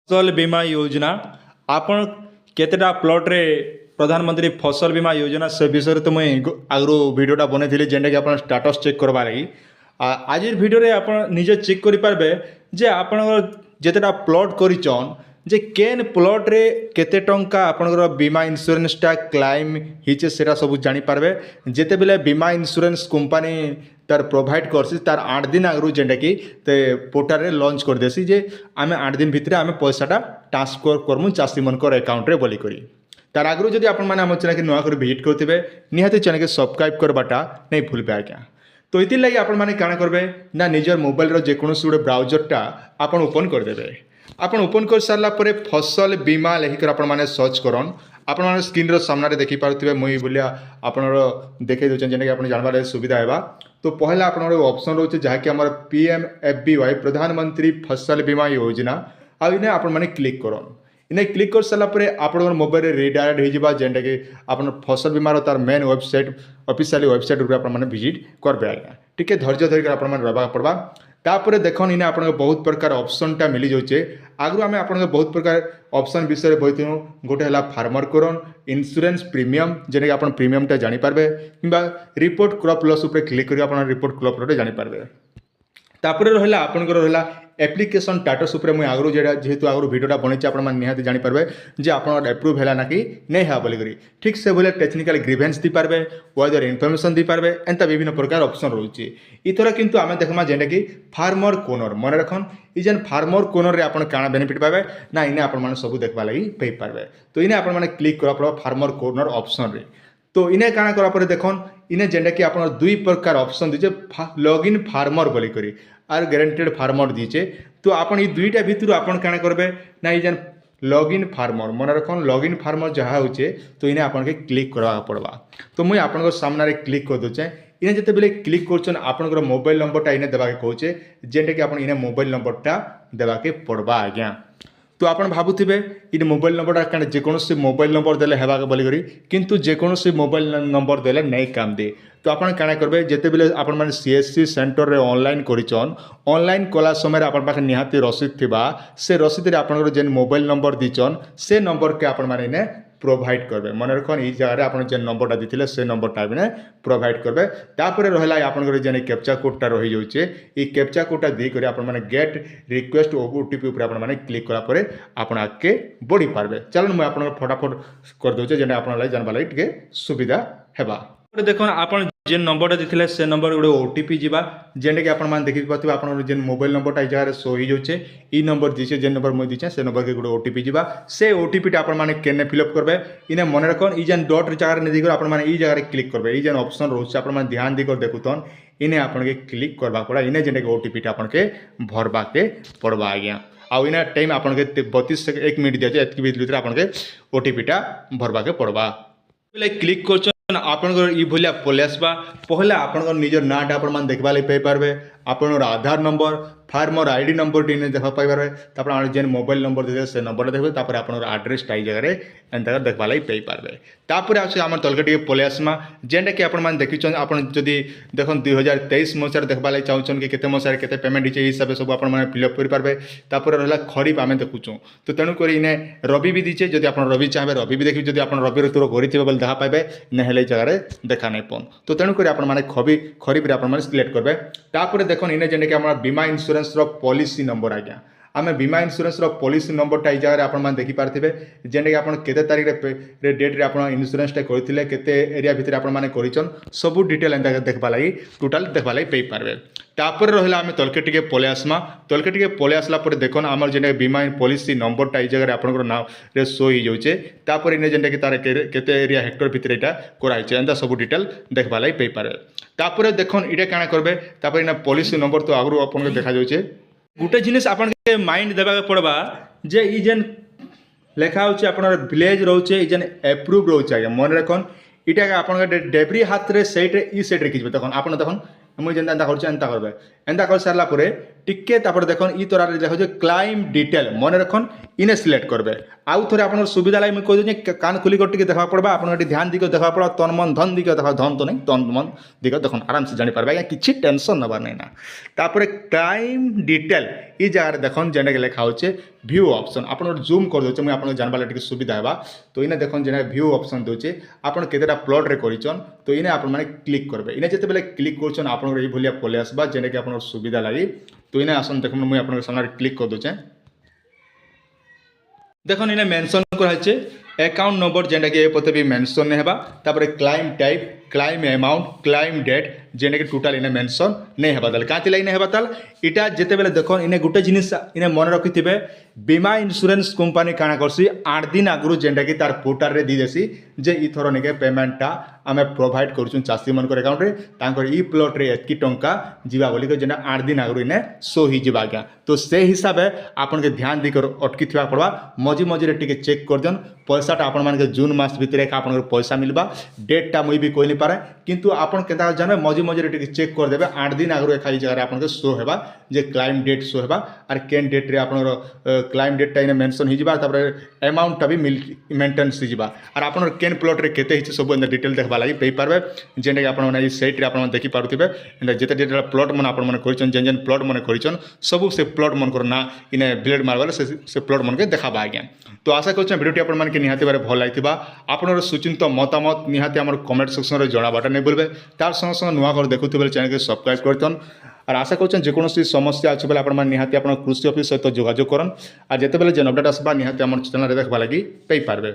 फसल बीमा योजना आपण केतेटा प्लॉट रे प्रधानमंत्री फसल बीमा योजना से विषय तो मुझे आगु भिडटा बनई जेनटा कि आप स्टाटस चेक करवा लगी आज भिडियो आप निजे चेक करेंगे जे आपण जितेटा प्लॉट करचन जे केन प्लॉट रे केते टंका आपनकर बीमा इंश्योरेंसटा क्लाइम हिचे सेटा सब जानीपारे जिते बेले बीमा इंश्योरेंस कंपनी तार प्रोवाइड करसी तार 8 दिन आगु जेनटा कि पोर्टाल रे लॉन्च कर देसी जे आमे 8 दिन भितर आमे पैसाटा ट्रांसफर करमु चाषी मनकर अकाउंट रे बोली करी तार आगु जदि आपण माने हम चैनल के नुआ कर विजिट करथिबे निहाती चैनल के सब्सक्राइब करबाटा नहीं भूलबे आज्ञा। तो इति लगी आपण माने काना करबे ना निजर मोबाइल रो जे कोनोसी गुडे ब्राउजरटा आपण ओपन कर देबे। आपण ओपन कर सारला परे फसल बीमा लेखिकर आपण माने सर्च करन आपण माने स्क्रीन रो सामने रे देखि पारुथिबे मुई बोलिया आपण रो देखै दोचन जेने कि आपण जानबार सुविधा हेबा। तो पहला आपण रो ऑप्शन रहउचे जहा कि हमर पीएमएफबीवाई प्रधानमंत्री फसल बीमा योजना आ इने आपण माने क्लिक करन इने क्लिक कर सारा पर आप मोबाइल रिडायरेक्ट हो जावा जेनटा कि आप फसल बीमार तार मेन वेबसाइट ऑफिशियल वेबसाइट आप विजिट करेंगे आज्ञा टिके धैर्य धरिक आप रहा पड़वा तापर देखन इने आप बहुत प्रकार ऑप्शनटा मिली जाऊे आगु आम आप बहुत प्रकार ऑप्शन विषय में बहीथु गोटे है फार्मर कोरन इंश्योरेंस प्रीमियम जेने आप प्रीमियमटा जानीपारे कि रिपोर्ट क्रॉप लॉस उपर क्लिक कर रिपोर्ट क्रॉप लॉस जानीपारे तापर रहा आपंकर रहा एप्लिकेशन स्टाटस उपर मुझे आगु जेहेतु आगु भिडियोटा बनई आप निहाती जानीपारे जे आप एप्रुव है ना कि नहीं है बोलिक ठीक से भाई टेक्निकल ग्रीवेंस दी पारे वेदर इनफर्मेशन दी पारे एंता विभिन्न प्रकार ऑप्शन रोचे इथर किंतु आम देखमा जेनटा कि फार्मर कोनर मन रखन ई जेन फार्मर कोनर रे आपण काଣା बेनिफिट पावे ना इने आपण माने सब देखबा लगी पे पारबे। तो इने आपण माने क्लिक करा पड़ो फार्मर कोनर ऑप्शन रे। तो इने काଣା करा पर देखन इने जेनटा कि आपण दुई प्रकार ऑप्शन दीचे लॉगिन फार्मर बोली करी आर गारंटेड फार्मर दीचे। तो आपण ई दुईटा भितर आपण काଣା करबे ना ई जेन लॉगिन फार्मर मन रखन लॉगिन फार्मर जहाँ होचे तो इने आपण के क्लिक करवा पड़वा। तो मुझे आपण सामने क्लिक कर दोचे इने जिते बेले क्लिक करछन आपनकर मोबाइल नंबरटा इने देबा के कहूचे जेनटा कि आपण इने मोबाइल नंबरटा देबा के पड़वा आज्ञा। तो आप भावुवे इन मोबाइल नंबरटा क्या जेकोसी मोबाइल नंबर देले हेबा बोलिक किंतु जेकोसी मोबाइल नंबर देले नहीं काम दे। तो आप क्या करेंगे जिते बेले आप सीएससी सेंटर रे ऑनलाइन करिचन ऑनलाइन कला समय आप पाखे निहाती रसीद थिबा से रसीद रे आपनकर जेन मोबाइल नंबर दीचन से नंबर के आपण माने प्रोवाइड करबे मन रखन ई जगह आप जेन नंबरटा दीथिले से नंबरटा बिने प्रोवाइड करबे। तापर रहला आपनकर जेन कैप्चा कोडटा रही जाउचे ई कैप्चा कोडटा दी करी आपण माने गेट रिक्वेस्ट ओटीपी ऊपर आपण माने क्लिक करा परे आपण आके बढ़ी पारबे। चलन मैं आपण फटाफट कर दोचे जेने आपण लाई जानबा लाई टिके सुविधा हेबा। देखो आपण जेन नंबरटा देथिले से नंबर गोटे ओटीपी जीवा जेनटा कि आपण देखि पाथिबे आपण जेन मोबाइल नंबरटा ई जगह सो ही जाउचे ई नंबर दीचे जेन नंबर मैं दीचे से नंबर के गोटे ओटीपी जीवा से ओटीपीटा आपण माने केने फिलअप करबे इने मन रखन ई जेन डॉट जगह ने दिकर आपण माने ई जगह क्लिक करबे ई जेन ऑप्शन रोचे आपण माने ध्यान दिकर देखुतन इने आपण के क्लिक करबा पड़ा इने जेन के ओटीपीटा आपण के भरबा के पड़बा आज्ञा। आउ इना टाइम आपण के 32 सेकंड 1 मिनट दिया एतकी भीतर आपण के ओटीपीटा भरबा के पड़बा क्लिक कर आपनकर ई भलिया पलेसबा पहले आपनकर निजर नाटा आपण मान देखबा ले पे पारबे आपनर आधार नंबर फार्मर आईडी नंबर टीने देखा पाई पारबे तापर आपण जेन मोबाइल नंबर देबे से नंबर देखबे तापर आपनर एड्रेस टाई जगह रे एंता देखबा ले पे पारबे। तापर आसे हमर तलके टिके पलेसमा जेनटा कि आपण मान देखिछन आपण जदी देखन 2023 मसर देखबा ले चाहछन कि केते मसर केते पेमेंट हिचे हिसाब सब आपण मान फिलअप कर पारबे। तापर रहला खरीफ आमे देखुछु तो तेनु करी इने रबी भी दीचे जदी आपण रबी चाहबे रबी भी देखि जदी आपण रबी ऋतु करिथिबे बोल देखा पाइबे नहेले जगह रे देखा नहीं पन। तो तेणु करी आपण माने खरीफ रे आपण माने सिलेक्ट करबे। तापर देखन इने जेने कि हमरा बीमा इंश्योरेंस रो पॉलिसी नंबर आज्ञा आमे बीमा इंश्योरेंस रो पॉलिसी नंबरटा ई जगह आपण माने देखि पारथिबे जेने कि आपण केते तारिख रे डेट रे आपण इंश्योरेंसटा करथिले केते एरिया भितर आपण माने करिचन सब डिटेल एंदा देखबा लागि टोटल देखबा लागि पे पारबे। तापर रहला आमे तलके टिके पले आसमा तलके टिके पले आसला पर देखन हमर जेने बीमा पॉलिसी नंबरटा ई जगह आपनकर नाम रे शो ही जाउचे तापर इने जेने कि तार केते एरिया हेक्टर भितर एटा कराइचे एंदा सब डिटेल देखबा लागि पे पारे। तापर देखन इटा काना करबे तापर इना पॉलिसी नंबर तो आगु आपन देखा जाउचे गुटे जिनिस आपन के माइंड देबा के पड़बा जे ई जेन लेखा होचे आपनर विलेज रहउचे ई जेन अप्रूव रहउचे मन रखन इटा के आपन के डेबरी हाथ रे सेट रे ई सेट रे किजबे तखन आपन देखन मुझे जेनता एंता करछे एंता करबे एंता कर सारला परे टिके देखो ई तोरा देखो जे क्लाइम डिटेल मन रखन इने सिलेक्ट करबे आउ थोड़े आप सुविधा लगे मुझे कह कान खोलिक देखा पड़ा आप ध्यान दिक देखा पड़ा तन मन धन दिक देखा धन तो नहीं तन मन दिक देख आराम से जापर आज्ञा किसी टेंशन नबार नहीं ना तापर क्लाइम डिटेल ई जगह देख जेने लिखा होचे व्यू ऑप्शन आप जूम कर दे मुझे आपको जानवा टे सुविधा है तो इन्हें देखो जेने व्यू ऑप्शन दूचे आप केतेटा प्लॉट रे करिछन तो इन्हें आप क्लिक करेंगे इन्हें जिते बेले क्लिक कर आप पलि आसबा जेने कि आप सुविधा लगी तो इन्हें आसन देख मुझे आप सामने क्लिक कर दूचे देखो इन्हें मेंशन कराइछे अकाउंट नंबर जेनटा कि पते भी मेंशन नहीं होगा claim type claim amount claim date जेने कि टोटाल इन्हें मेंशन नहीं होगा ताल कहाँ नहीं होगा ताल इटा जिते बेले देखो इन्हें गोटे जिनिस इन्हें मन रखि बीमा इंश्योरेंस कंपनी काଣା करसी 8 दिन आगु जेनटा कि तार पोर्टाल रे दी देसी जे इथर निके पेमेंटटा आमे प्रोवाइड करछुन चासी मन कर अकाउंट रे तांकर ई प्लॉट रे एतकी टंका जीवा बोली के जेना 8 दिन आगु इने सो ही जीवा गया तो से हिसाब से आपन के ध्यान दी कर अटकी थिबा पड़वा मझी मझी रे टिके चेक कर दियन पैसाटा आपण मान के जून मास भीतर आपन पैसा मिलबा डेटटा मुई भी कोई नहीं पारे किंतु आपन केता जाने मझी मझी रे टिके चेक कर देबे 8 दिन आगु एखाई जगह आपन के शो हेबा जे क्लाइम डेट शो हेबा आर केन डेट रे आपन क्लाइम डेट टाइम मेंशन ही जिबा तापर अमाउंट टा भी मेंटेनेंस ही जिबा और आपन केन प्लॉट रे केते हिच सब डिटेल देखबा लागि पेई पारबे जेने कि आपन माने ई साइट रे आपन देखि पारुथिबे जेते डिटेल प्लॉट मन आपन माने करिचन जेन जेन प्लॉट मन करिचन सब से प्लॉट मन करना इने ब्लेड मारबाले से प्लॉट मन के देखाबा आज्ञा तो आशा करछ वीडियोटी आपन मान के निहाती बारे भल लागिथिबा आपनर सुचिंत मतामत निहाती हमर कमेंट सेक्शन रे जणाबाटा नै बोलबे तार संग संग नुआ कर देखुथिबे चैनल के सब्सक्राइब करतन और आशा कर जेकोसी समस्या अच्छे बेले आप निहाती आप कृषि ऑफिस सहित जोगाजोग करन और जिते बेले जेन अपडेट आसबा निहाती आम चैनल देखा लगी पाइपारे।